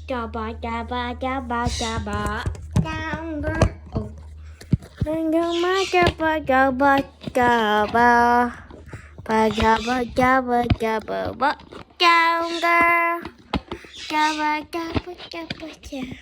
Dabba dabba dabba dabba. Down the oh. Dabba dabba dabba dabba. Ba dabba dabba dabba ba. Down girl. Dabba dabba dabba dabba.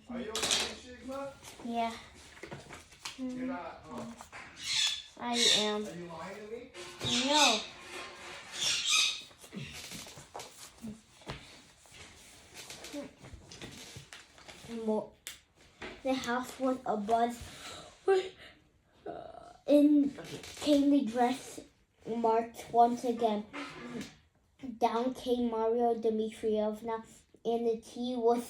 Are you okay, Sigma? Yeah, You're not, huh? I am. Are you lying to me? No. More. The house was abuzz. In came the dress march once again. Down came Maria Dmitrievna, and the tea was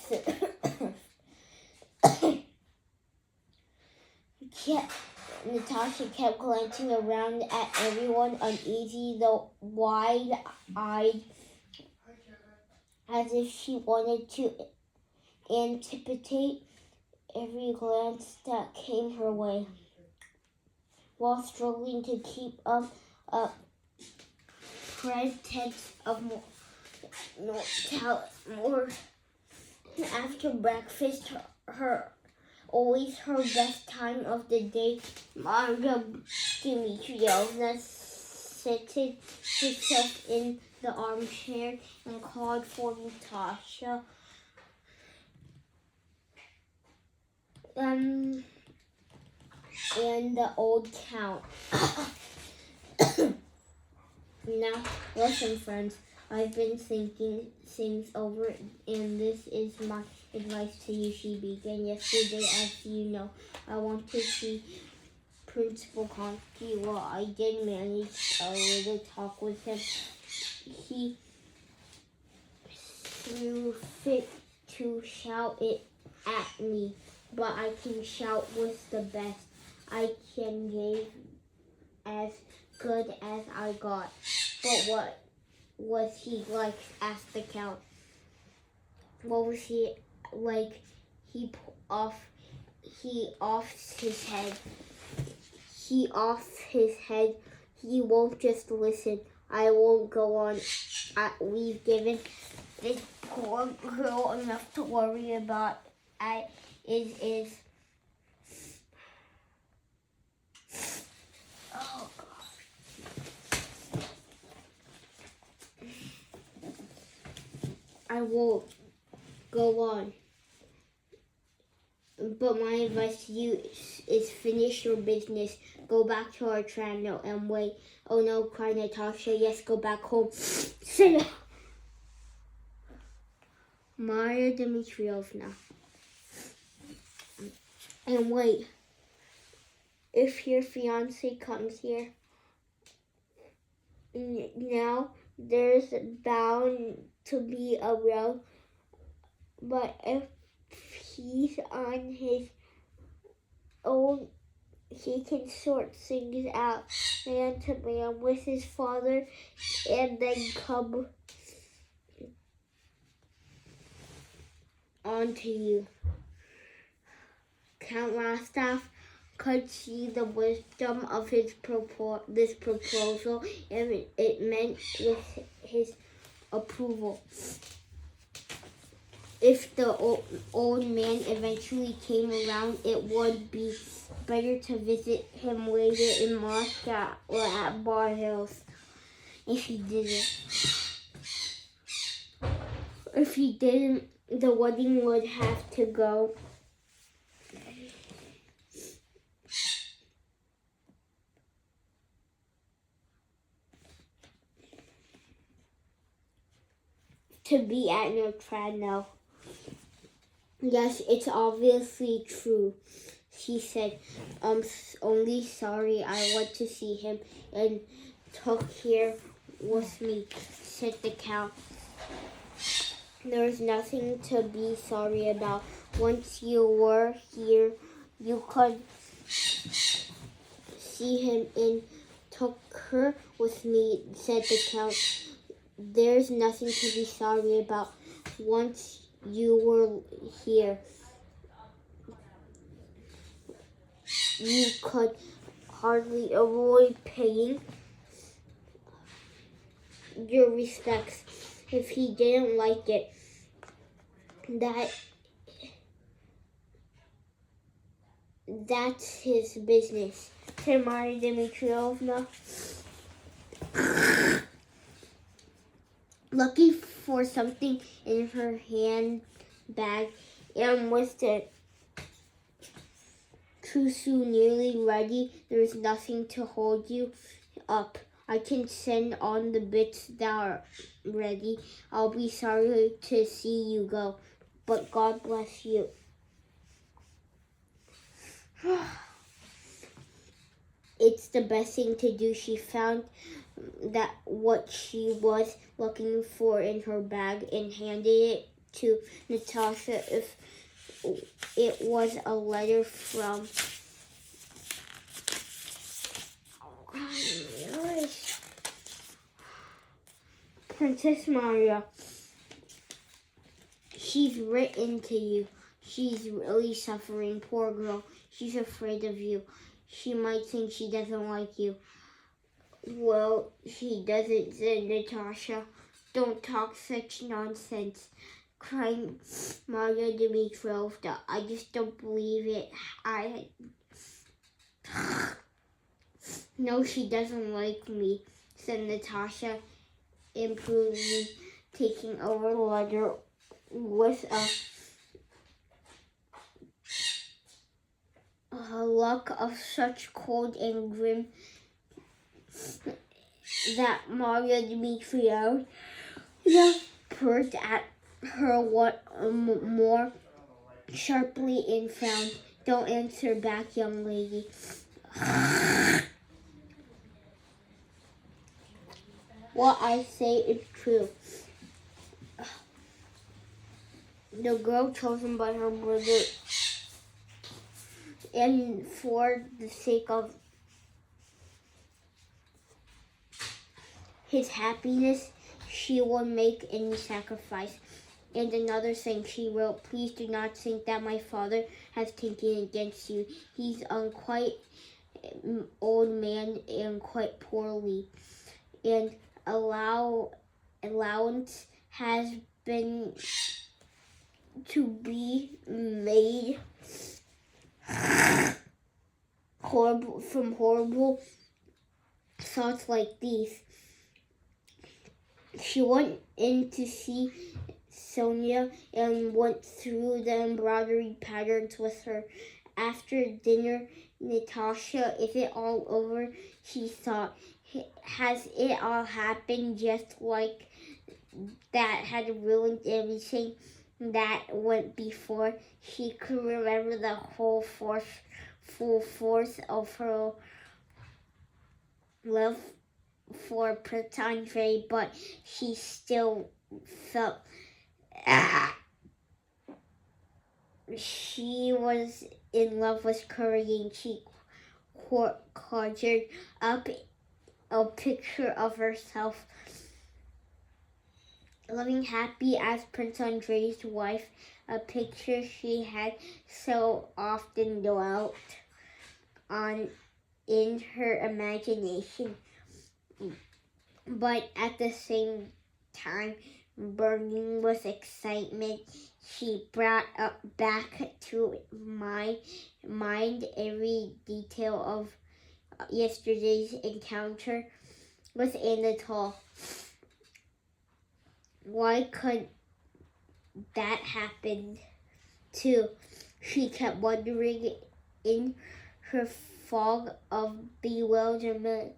Natasha kept glancing around at everyone, uneasy, though wide-eyed, as if she wanted to anticipate every glance that came her way. While struggling to keep up a pretense of more after breakfast, always her best time of the day, Marga Dmitrievna seated herself in the armchair and called for Natasha. And the old count. Now, listen, friends. I've been thinking things over, and this is my advice to you. She began yesterday, as you know. I want to see Principal Konski. Well, I did manage a little talk with him. He threw fit to shout it at me, but I can shout with the best. I can give as good as I got. But what was he like? Asked the Count. What was he like? He offs his head. He offs his head. He won't just listen. I won't go on. We've given this poor girl enough to worry about. Is oh God. I won't go on. But my advice to you is finish your business. Go back to our channel and wait. Oh no, cried Natasha. Yes, go back home. Sit down. Maria Dmitrievna. And wait. If your fiance comes here, now there's bound to be a row. But if he's on his own, he can sort things out man to man with his father and then come on to you. Count Rostov could see the wisdom of this proposal, and it meant with his approval. If the old man eventually came around, it would be better to visit him later in Moscow or at Bar Hills. If he didn't, the wedding would have to go. To be at Neutrano. Yes, it's obviously true, she said. Only sorry I went to see him and took here with me, said the Count. There's nothing to be sorry about. Once you were here, you could see him and took her with me," said the Count. "There's nothing to be sorry about. Once you were here, you could hardly avoid paying your respects. If he didn't like it, that's his business," said Maria Dmitrievna, looking for something in her handbag, and with the trousseau nearly ready. "There's nothing to hold you up. I can send on the bits that are ready. I'll be sorry to see you go, but God bless you." It's the best thing to do. She found that what she was looking for in her bag and handed it to Natasha. It was a letter from Princess Maria. "She's written to you. She's really suffering, poor girl. She's afraid of you. She might think she doesn't like you." "Well, she doesn't," said Natasha. "Don't talk such nonsense," cried Maria Dmitrievna. "I just don't believe it. No, she doesn't like me," said Natasha, impudently taking over the letter with a look of such cold and grim that Maria Dmitrievna purred at her more sharply and frowned. "Don't answer back, young lady. What I say is true." The girl chosen by her brother, and for the sake of his happiness, she will make any sacrifice. And another thing she wrote: "Please do not think that my father has taken against you. He's quite old man and quite poorly, and allowance has been to be made horrible thoughts like these." She went in to see Sonia and went through the embroidery patterns with her. After dinner, "Natasha, is it all over?" she thought. "Has it all happened just like that? Had ruined everything that went before?" She could remember the full force of her love for Prince Andre, but she still felt she was in love with Curry, and she conjured up a picture of herself living happy as Prince Andre's wife, a picture she had so often dwelt on in her imagination, but at the same time burning with excitement. She brought back to my mind every detail of yesterday's encounter with Anatole. Why could that happen too? She kept wondering in her fog of bewilderment.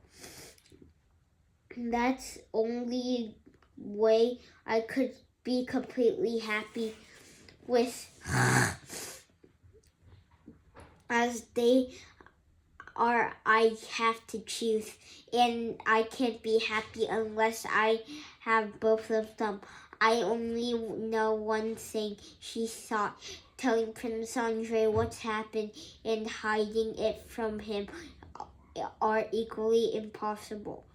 That's only way I could be completely happy with as they are. I have to choose, and I can't be happy unless I have both of them. I only know one thing," she thought, telling Prince Andre what's happened and hiding it from him. are equally impossible.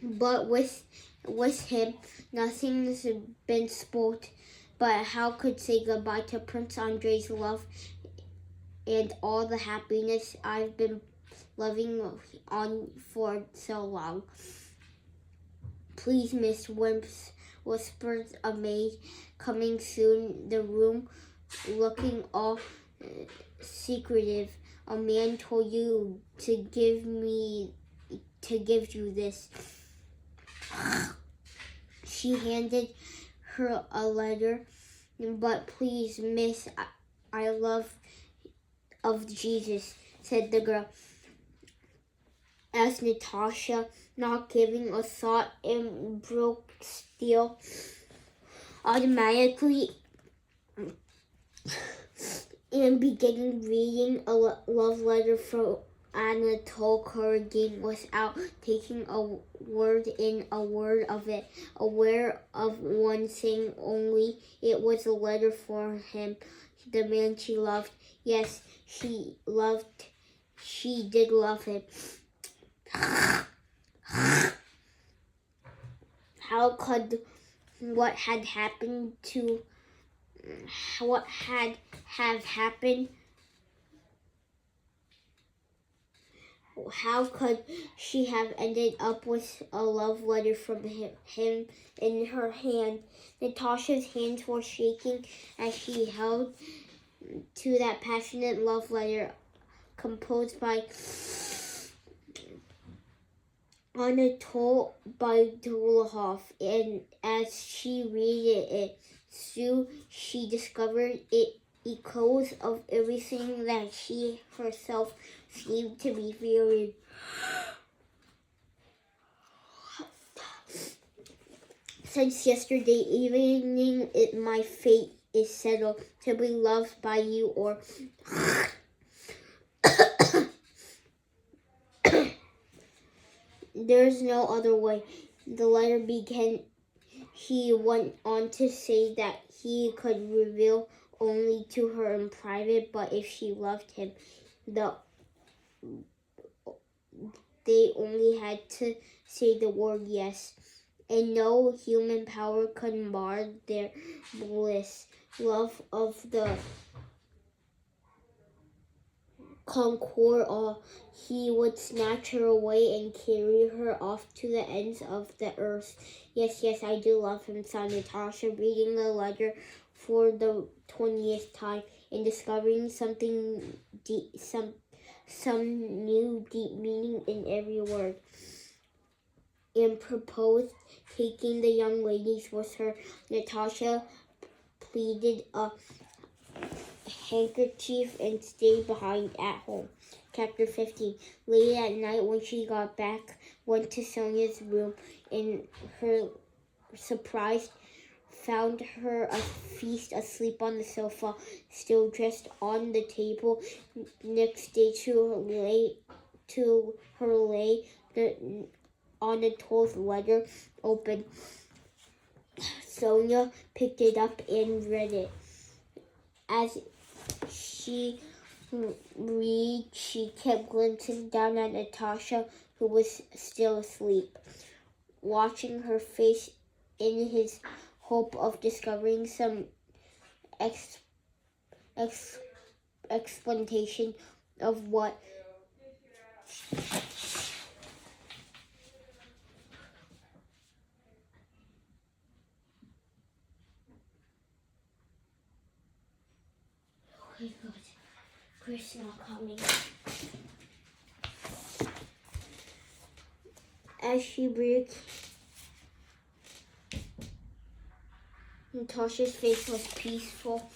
But with him, nothing's been spoiled. But how could say goodbye to Prince Andre's love and all the happiness I've been loving on for so long? Please, Miss Wimps, whispered a maid, coming soon the room, looking all secretive. A man told you to give you this. She handed her a letter. But please, miss, I love of Jesus, said the girl. As Natasha, not giving a thought, and broke steel automatically and began reading a love letter from Anatole Kuragin without taking a word in, a word of it, aware of one thing only. It was a letter for him, the man she loved. Yes, she did love him. How could what had happened have happened? How could she have ended up with a love letter from him in her hand? Natasha's hands were shaking as she held to that passionate love letter composed by Anatole Baidulahov, and as she read it through, she discovered it echoes of everything that she herself seemed to be feeling. Since yesterday evening, my fate is settled, to be loved by you or there's no other way. The letter began. He went on to say that he could reveal only to her in private, but if she loved him, they only had to say the word yes. And no human power could mar their bliss. Love of the conquer all. He would snatch her away and carry her off to the ends of the earth. Yes, I do love him, sighed Natasha, reading the letter for the 20th time and discovering something deep, some new deep meaning in every word. And proposed taking the young ladies with her. Natasha pleated a handkerchief and stayed behind at home. Chapter 15. Late at night when she got back, went to Sonia's room, and her surprise found her a feast asleep on the sofa, still dressed on the table. Next day to her lay the Anatole's letter open. Sonia picked it up and read it. As she read, she kept glancing down at Natasha, who was still asleep, watching her face in his hope of discovering some explanation of what Chris not coming. As she breathed, Natasha's face was peaceful,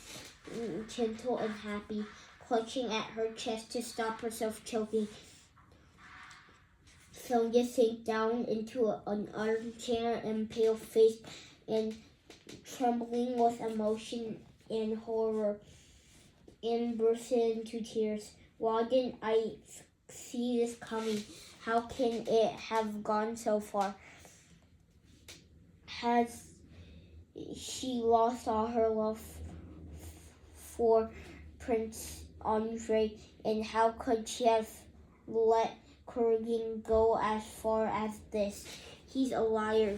gentle, and happy, clutching at her chest to stop herself choking. Sonia sank down into an armchair and pale-faced and trembling with emotion and horror, and burst into tears. Why didn't I see this coming? How can it have gone so far? Has she lost all her love for Prince Andre? And how could she have let Kurgan go as far as this? He's a liar.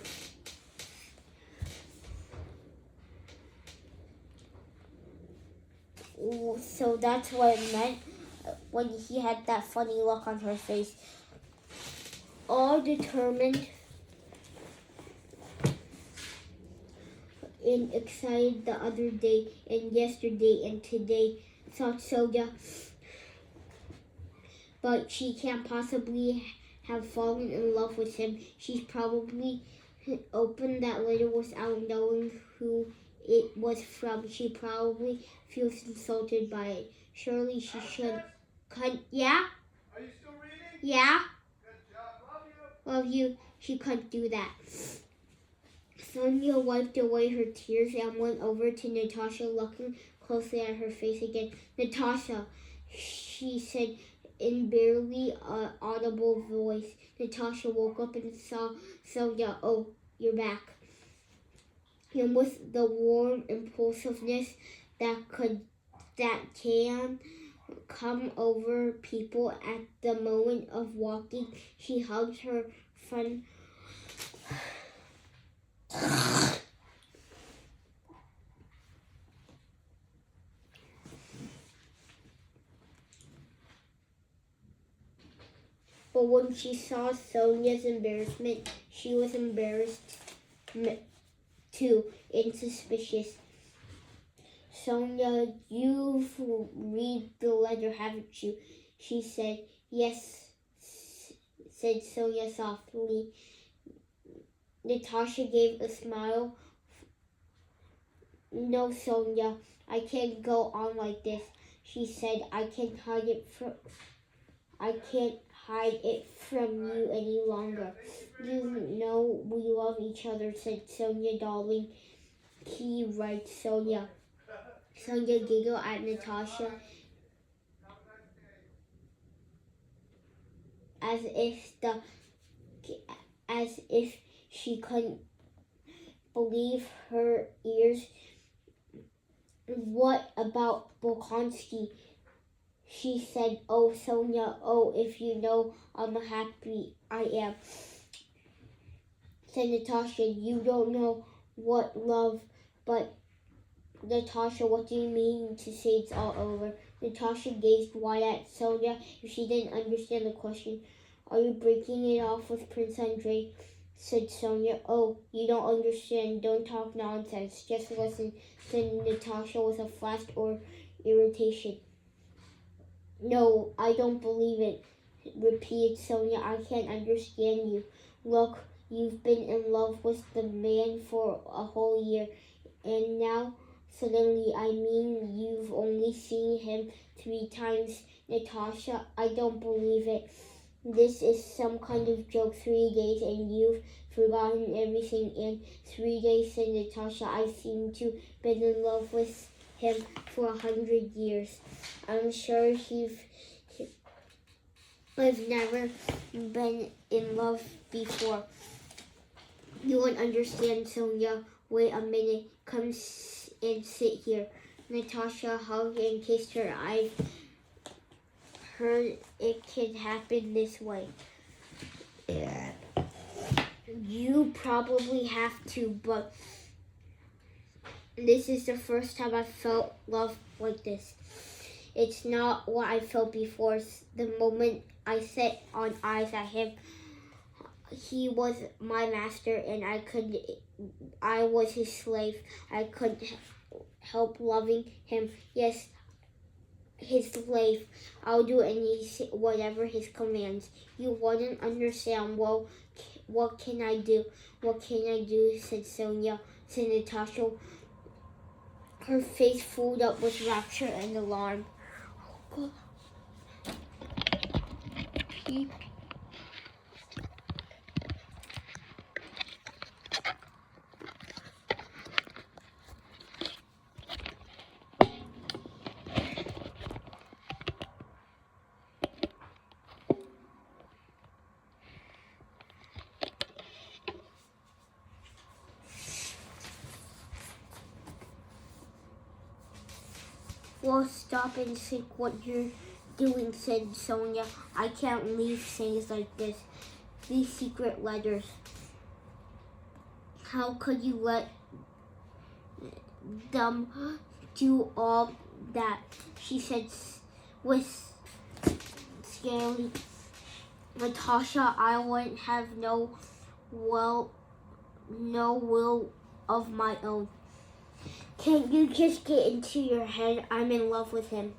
So that's what it meant when he had that funny look on her face. All determined and excited the other day and yesterday and today, thought Sonia. But she can't possibly have fallen in love with him. She's probably opened that letter without knowing who it was from. She probably feels insulted by it. Surely she should. Yeah? Are you still reading? Yeah? Good job. Love you. Love you. She couldn't do that. Sonia wiped away her tears and went over to Natasha, looking closely at her face again. Natasha, she said in barely audible voice. Natasha woke up and saw Sonia. Oh, you're back. And with the warm impulsiveness that can come over people at the moment of walking, she hugged her friend. But when she saw Sonia's embarrassment, she was embarrassed too and suspicious. Sonia, you've read the letter, haven't you? She said. Yes, said Sonia softly. Natasha gave a smile. No, Sonia, I can't go on like this, she said. I can't hide it from you any longer. You know we love each other, said Sonia, darling. He right, Sonia. Sonia giggled at Natasha as if she couldn't believe her ears. What about Bolkonsky? She said. Oh, Sonia, oh, if you know how happy I am, said Natasha. You don't know what love, but Natasha, what do you mean to say it's all over? Natasha gazed wide at Sonia if she didn't understand the question. Are you breaking it off with Prince Andrei? Said Sonia. Oh, you don't understand. Don't talk nonsense. Just listen, said Natasha with a flash or irritation. No, I don't believe it, repeated Sonia. I can't understand you. Look, you've been in love with the man for a whole year, and now suddenly, I mean, you've only seen him 3 times. Natasha, I don't believe it. This is some kind of joke. 3 days and you've forgotten everything in 3 days, said Natasha. I seem to have been in love with him for 100 years. I'm sure I've never been in love before. You won't understand, Sonia. Wait a minute. Come and sit here. Natasha hugged and kissed her. I've heard it can happen this way. You probably have to, but this is the first time I've felt love like this. It's not what I felt before. The moment I set on eyes at him, he was my master and I was his slave. I couldn't help loving him. Yes, his slave. I'll do whatever his commands. You wouldn't understand. Well, what can I do? What can I do? Said Sonia. Said Natasha. Her face filled up with rapture and alarm. Oh, God. Well, stop and think what you're doing, said Sonia. I can't leave things like this. These secret letters. How could you let them do all that? She said with scary. Natasha, I wouldn't have no will of my own. Can't you just get into your head I'm in love with him?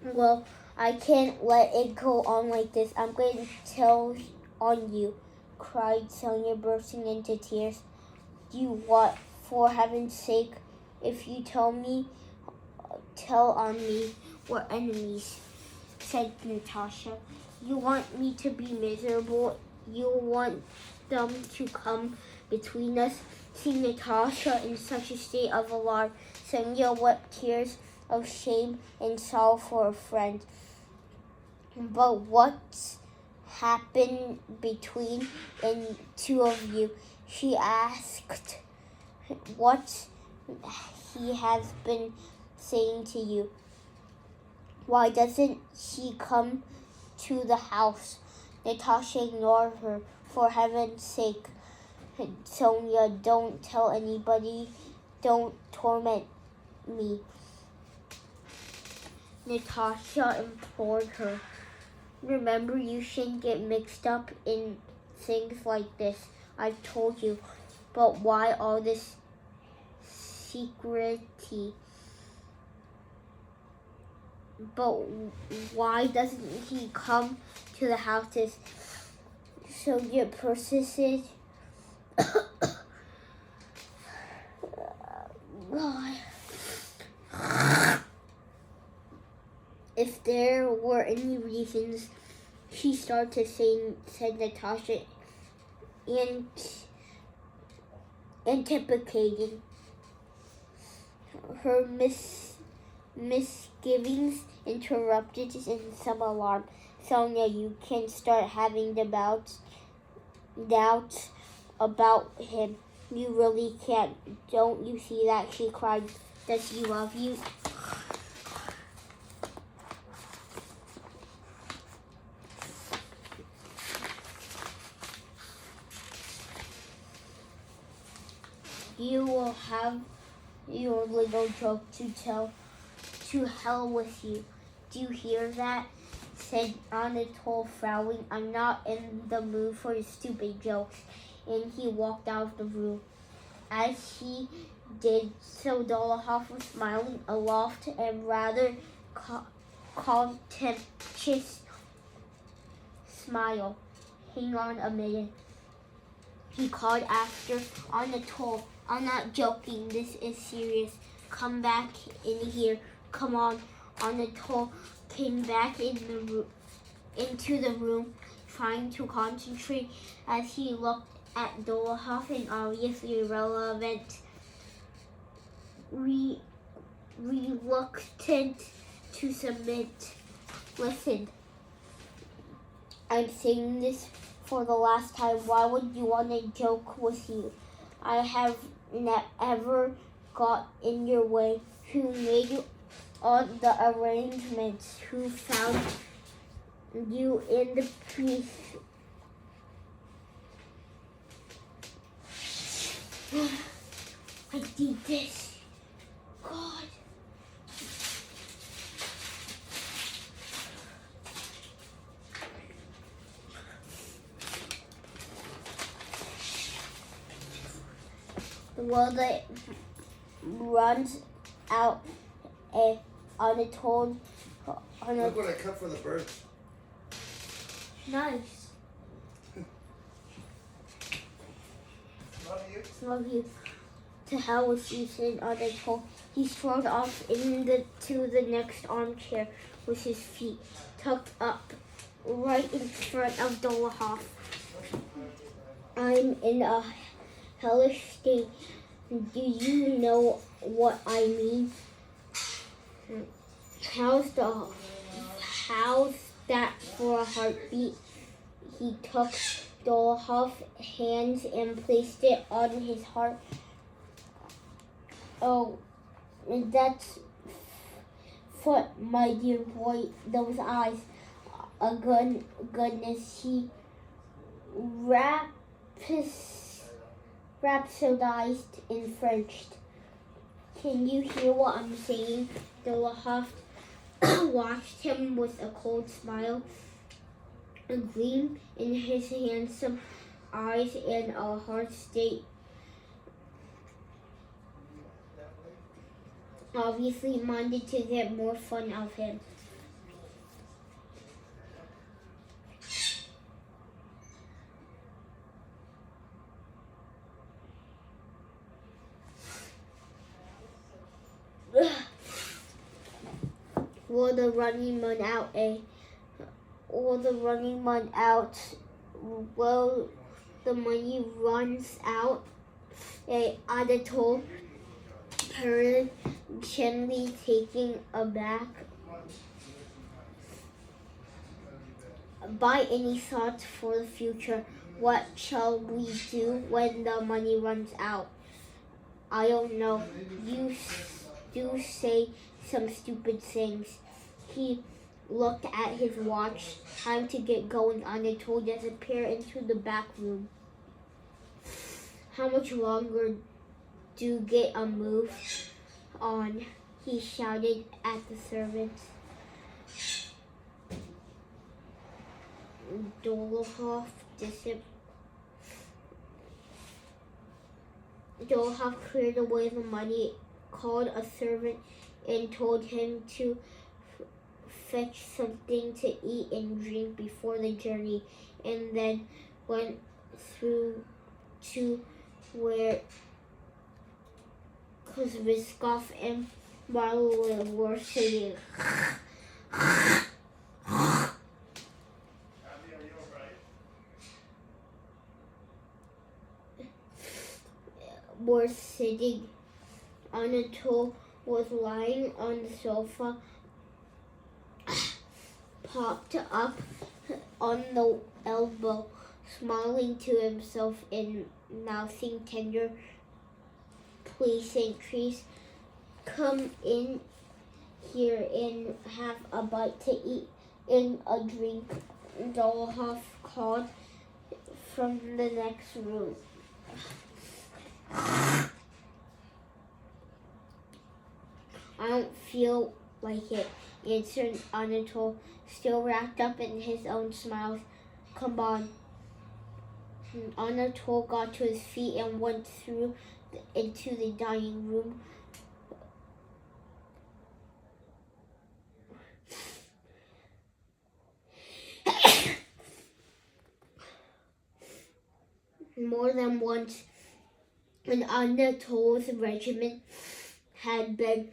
Well, I can't let it go on like this. I'm going to tell on you, cried Sonia, bursting into tears. You what? For heaven's sake, if you tell on me, we're enemies, said Natasha. You want me to be miserable? You want them to come between us? Seeing Natasha in such a state of alarm, Sonia wept tears of shame and sorrow for a friend. But what's happened between the two of you? She asked. What he has been saying to you? Why doesn't he come to the house? Natasha ignored her. For heaven's sake, Sonia, don't tell anybody. Don't torment me. Natasha implored her. Remember, you shouldn't get mixed up in things like this. I've told you. But why all this secrecy? But why doesn't he come to the houses? Sonia persisted. If there were any reasons, she started to sing, said Natasha, anticipating. Her misgivings interrupted in some alarm. Sonia, you can start having the doubts about him. You really can't. Don't you see that? She cried. Does he love you? You will have your little joke to tell. To hell with you. Do you hear that? Said Anatole, frowning. I'm not in the mood for your stupid jokes. And he walked out of the room. As he did so, Dolokhov was smiling aloft and rather contemptuous smile. Hang on a minute. He called after Anatole. I'm not joking. This is serious. Come back in here. Come on. Anatole came back into the room, trying to concentrate as he looked at Dolokhov and obviously irrelevant, reluctant to submit. Listen, I'm saying this for the last time. Why would you want to joke with you? I have never got in your way. Who made all the arrangements? Who found you in the priest? I did this. God. Well, that runs out Anatole. Look what I cut for the birds. Nice. Love you. Love you. To hell with you, said Anatole. He strolled off to the next armchair with his feet tucked up right in front of Dolokhov. I'm in a hellish state. Do you know what I mean? How's that for a heartbeat? He took Dolokhov's hands and placed it on his heart. Oh, that's foot, my dear boy, those eyes. Goodness, he rhapsodized in French. Can you hear what I'm saying? Dolohoff watched him with a cold smile, a gleam in his handsome eyes, and a heart state obviously minded to get more fun out of him. Will the running man out, eh? Will the running man out? Will the money runs out? Anatole purred, gently taking aback by any thoughts for the future. What shall we do when the money runs out? I don't know. You do say some stupid things. He looked at his watch. Time to get going. Anatole disappeared into the back room. How much longer do get a move on? He shouted at the servants. Dolohoff cleared away the money, called a servant, and told him to fetch something to eat and drink before the journey, and then went through to where Kuzviskov and Marlowe were sitting. Anatole was lying on the sofa, popped up on the elbow, smiling to himself and mouthing tender pleasantries. Come in here and have a bite to eat and a drink, Dolohoff called from the next room. I don't feel like it, answered Anatole, still wrapped up in his own smiles. Come on. Anatole got to his feet and went through into the dining room. More than once, when Anatole's regiment had been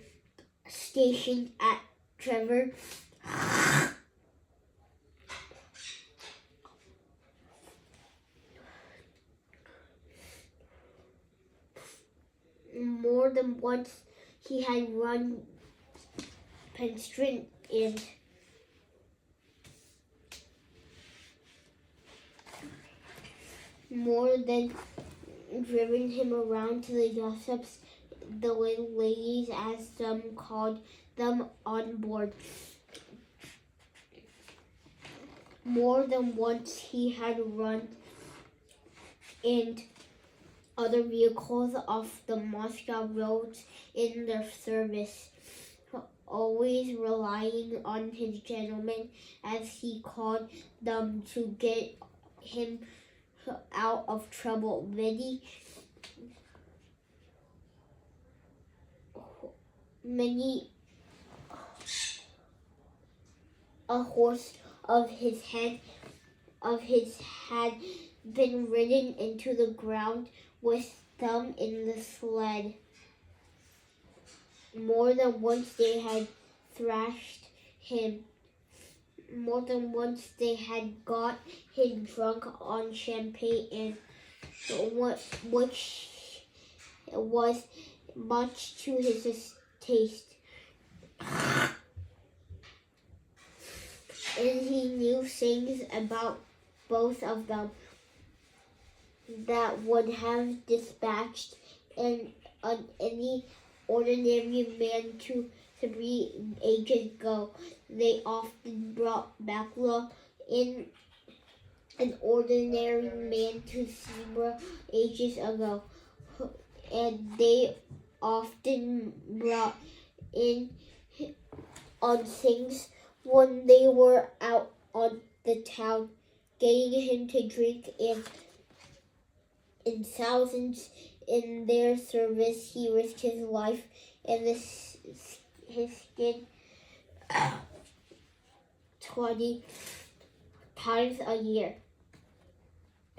stationed at Trevor, more than once he had run Penstrin and more than driven him around to the gossips, the little ladies, as some called them, on board. More than once he had run and other vehicles off the Moscow roads in their service, always relying on his gentlemen, as he called them, to get him out of trouble. Many a horse of his had been ridden into the ground with them in the sled. More than once they had thrashed him. More than once they had got him drunk on champagne, which was much to his taste. And he knew things about both of them that would have dispatched any ordinary man to ages ago. They often brought backlaw in an ordinary man to zebra ages ago, and they often brought in on things when they were out on the town, getting him to drink, and in thousands in their service he risked his life and his skin 20 times a year.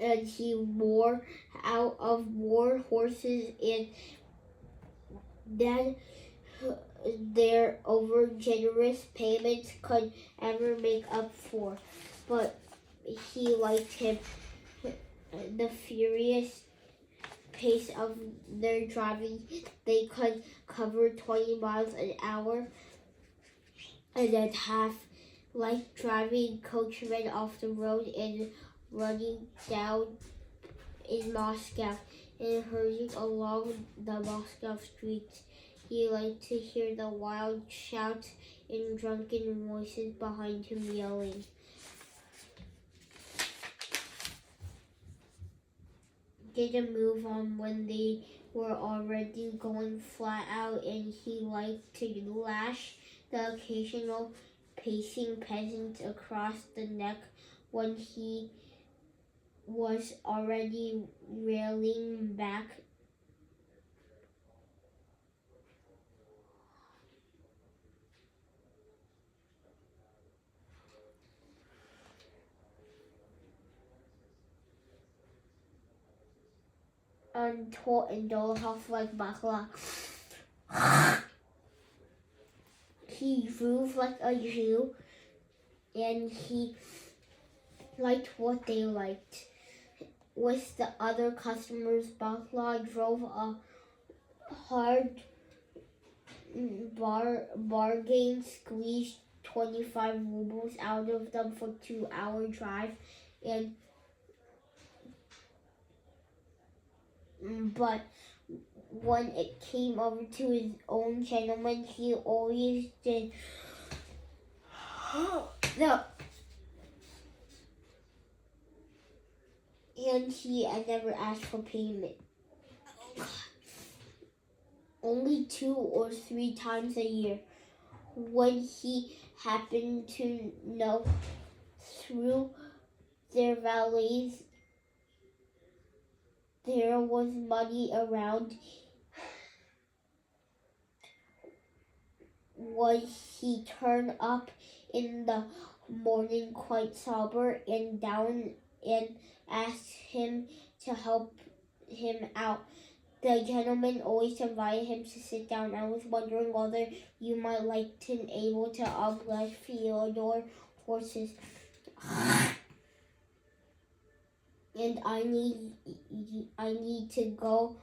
And he wore out of war horses and then their over-generous payments could ever make up for. But he liked him. The furious pace of their driving, they could cover 20 miles an hour and a half, like driving coachmen off the road and running down in Moscow and hurrying along the Moscow streets. He liked to hear the wild shouts and drunken voices behind him yelling. Didn't move on when they were already going flat out, and he liked to lash the occasional pacing peasant across the neck when he was already railing back untaught and Dolokhov like Bakla. He drove like a Jew, and he liked what they liked. With the other customers, Bakla drove a hard bargain, squeezed 25 rubles out of them for 2-hour drive, but when it came over to his own gentleman, he always did no. And he never asked for payment. Only 2 or 3 times a year, when he happened to know through their valets there was money around, would he turn up in the morning quite sober and down and ask him to help him out. The gentleman always invited him to sit down. I was wondering whether you might like to be able to oblige Fyodor horses. And I need to go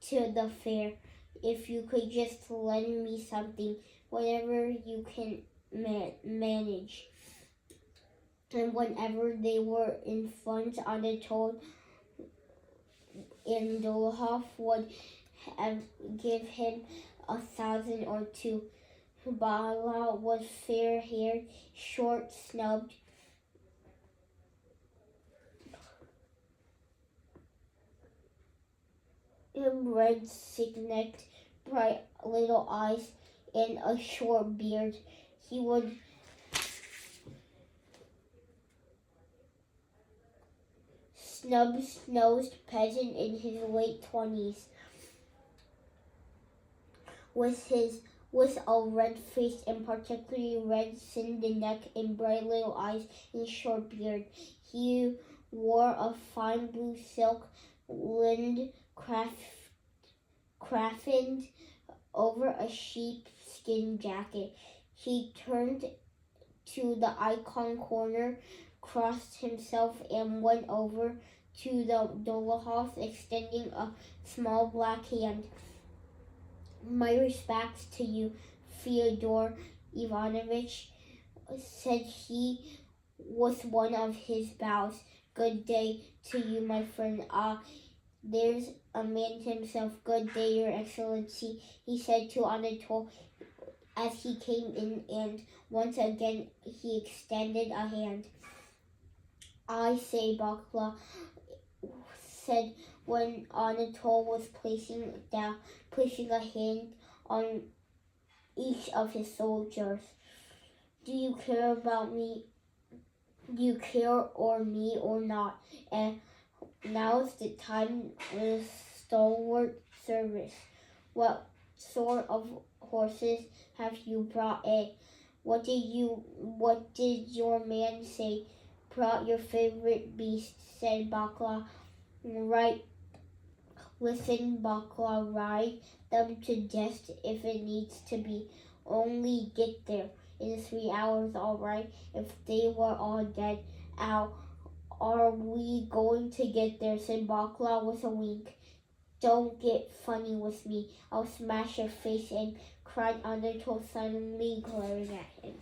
to the fair. If you could just lend me something, whatever you can manage. And whenever they were in funds on the told, and Dolokhov would give him 1,000 or 2. Bala was fair-haired, short-snubbed, and red, thick-necked, bright little eyes, and a short beard. He would snub-nosed peasant in his late 20s, with a red face and particularly red cinder neck and bright little eyes and short beard. He wore a fine blue silk lined craffined over a sheepskin jacket. He turned to the icon corner, crossed himself, and went over to the Dolokhov, extending a small black hand. My respects to you, Fyodor Ivanovich, said he with one of his bows. Good day to you, my friend. There's a man himself. Good day, Your Excellency, he said to Anatole. as he came in, and once again he extended a hand. I say, Bakla said when Anatole was placing a hand on each of his soldiers. Do you care about me? Do you care or me or not? And now's the time with stalwart service. What sort of horses have you brought? What did your man say? Brought your favorite beast, said Bakla. Right, listen, Bakla, ride them to death if it needs to be. Only get there in 3 hours, all right? If they were all dead, ow, are we going to get there? Said Bakla with a wink. Don't get funny with me. I'll smash your face in, cried Undertow, suddenly glaring at him.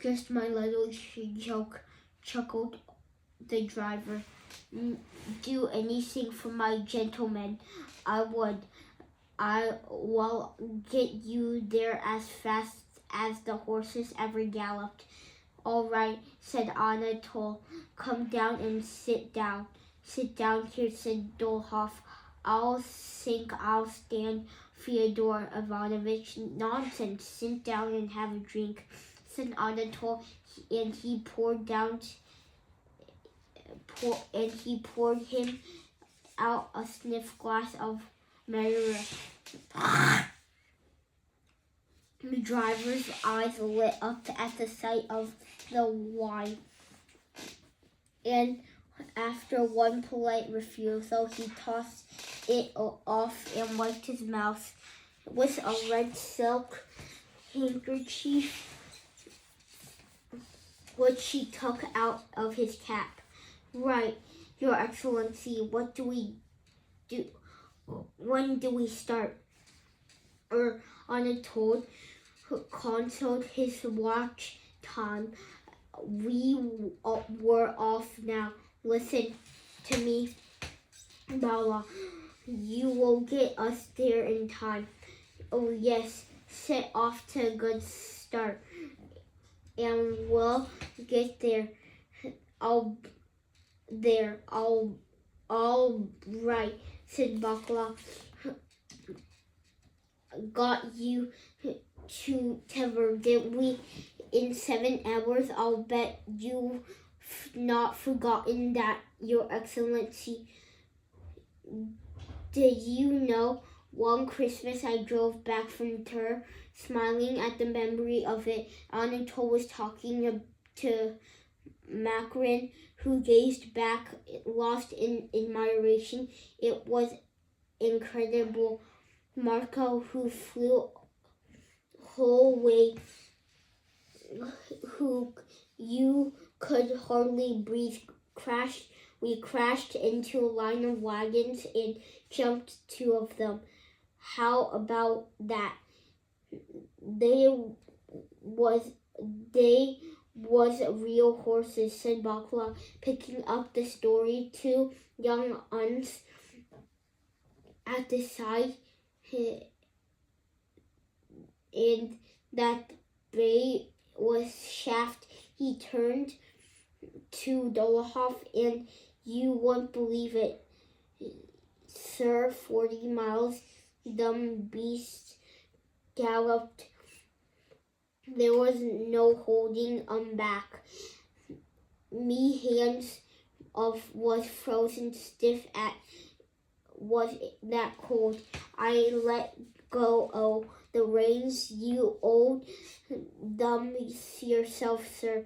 Just my little joke, chuckled the driver. Do anything for my gentleman. I would. I will get you there as fast as the horses ever galloped. All right, said Anatole. Come down and sit down. Sit down here, said Dolhoff. I'll stand, Fyodor Ivanovich. Nonsense. Sit down and have a drink, said Anatole, and he poured him out a sniff glass of Madeira. The driver's eyes lit up at the sight of the wine, and after one polite refusal, he tossed it off and wiped his mouth with a red silk handkerchief, which he took out of his cap. Right, Your Excellency, what do we do? When do we start? Anatole consulted his watch time. We were off now. Listen to me, Bala. You will get us there in time. Oh yes, set off to a good start, and we'll get there. All right, said Bakla. Got you to Tever, didn't we? In 7 hours, I'll bet you've not forgotten that, Your Excellency. Did you know, one Christmas I drove back from Tur, smiling at the memory of it. Anatole was talking to Macron, who gazed back, lost in admiration. It was incredible. Marco, who flew whole way, who you could hardly breathe, crashed. We crashed into a line of wagons and jumped 2 of them. How about that? They was real horses, said Bakla, picking up the story. 2 young uns at the side, and that bay was shaft. He turned to Dolokhov, and you won't believe it, sir, 40 miles. Them beasts galloped. There was no holding 'em back. Me hands was frozen stiff was that cold. I let go of the reins. You owed them yourself, sir,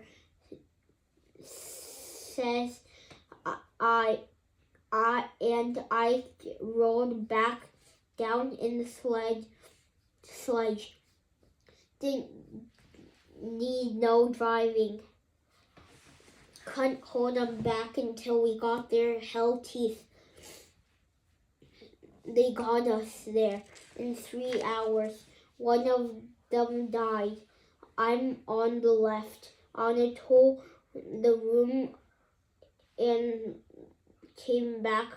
says I rolled back down in the sledge. Didn't need no driving. Couldn't hold them back until we got their hell teeth. They got us there in 3 hours. One of them died. I'm on the left. Anna told the room and came back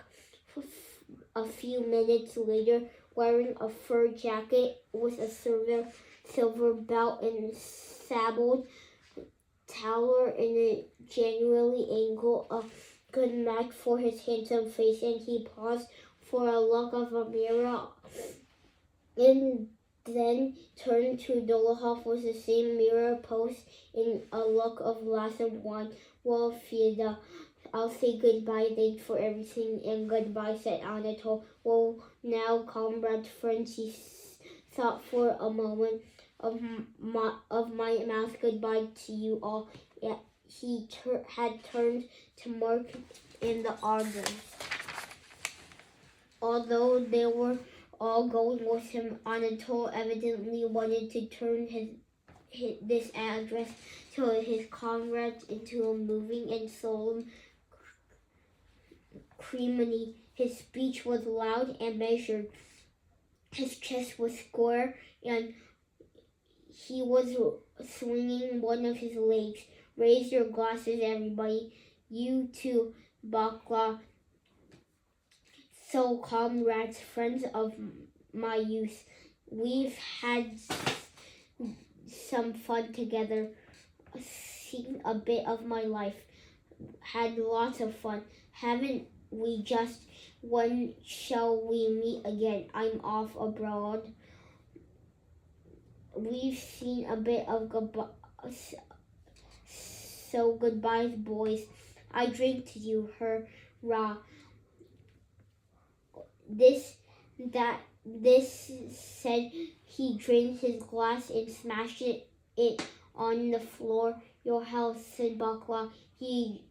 a few minutes later wearing a fur jacket with a silver belt and sabled tower and a genuinely angle a good match for his handsome face, and he paused for a look of a mirror and then turned to Dolohoff with the same mirror pose in a look of glass of wine. Well, Fieda, I'll say goodbye. Thanks for everything, and goodbye, said Anatole. Well, now, comrade friends, he thought for a moment of my mouth. Goodbye to you all. Yeah, he had turned to Mark and the others. Although they were all going with him, Anatole evidently wanted to turn this address to his comrades into a moving and solemn ceremony. His speech was loud and measured. His chest was square, and he was swinging one of his legs. Raise your glasses, everybody. You too, Bakla. So, comrades, friends of my youth, we've had some fun together, seen a bit of my life, had lots of fun. Haven't we just? When shall we meet again? I'm off abroad. We've seen a bit of goodbye. So goodbyes, boys. I drink to you, hurrah. This said, he drained his glass and smashed it on the floor. Your health, said Bakla. He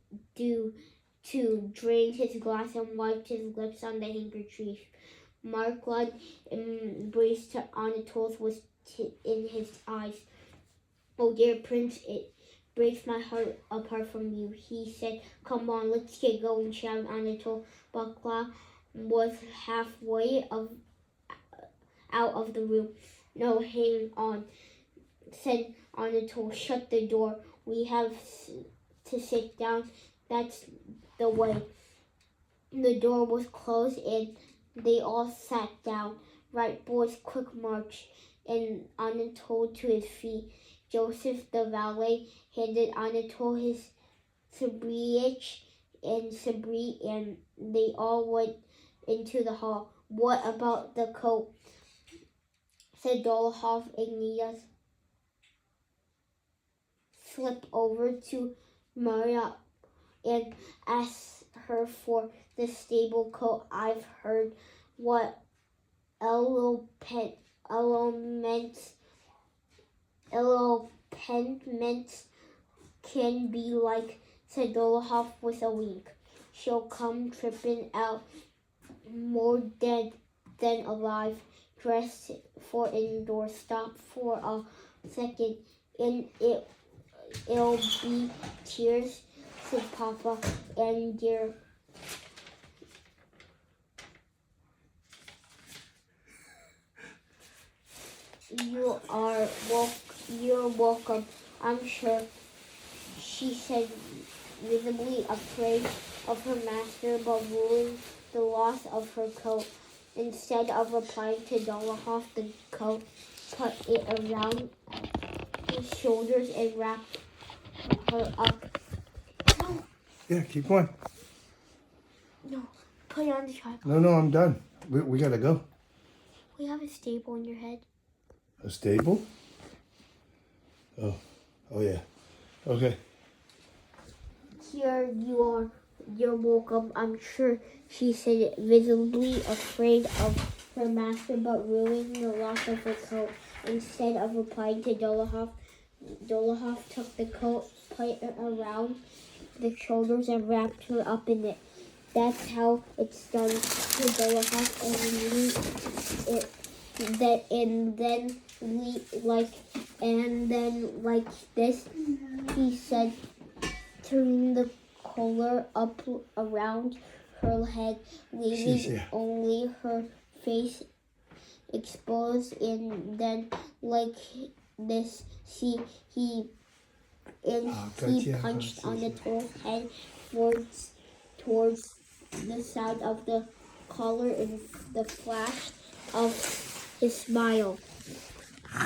drained his glass and wiped his lips on the handkerchief. Markland embraced Anatole's was in his eyes. Oh, dear Prince, it breaks my heart apart from you, he said. Come on, let's get going, shouted Anatole. Bakla was halfway out of the room. No, hang on, said Anatole. Shut the door. We have to sit down. That's the way. The door was closed and they all sat down. Right, boys, quick march. And Anatole to his feet. Joseph, the valet, handed Anatole his sabriche and sabri, and they all went into the hall. What about the coat? Said Dolohoff. Ignatius slipped over to Maria and asked her for the stable coat. I've heard what elopements can be like, said Dolohoff with a wink. She'll come tripping out more dead than alive, dressed for indoors. Stop for a second, and it'll be tears, said Papa, and dear. You're welcome, I'm sure, she said, visibly afraid of her master, but ruling the loss of her coat. Instead of replying to Dolohoff, the coat put it around his shoulders and wrapped her up. No. Yeah, keep going. No, put it on the tripod. No, I'm done. We gotta go. We have a stable in your head. A stable? Oh yeah. Okay. Here you are. You're welcome, I'm sure, she said, visibly afraid of her master, but ruling the loss of her coat. Instead of replying to Dolohoff, Dolohoff took the coat, put it around the shoulders, and wrapped her up in it. That's how it's done to go ahead and leave it. That and then like this. He said, turning the collar up around her head, leaving only her face exposed. And then like this, he punched on the turtle's head towards the side of the collar in the flash of his smile.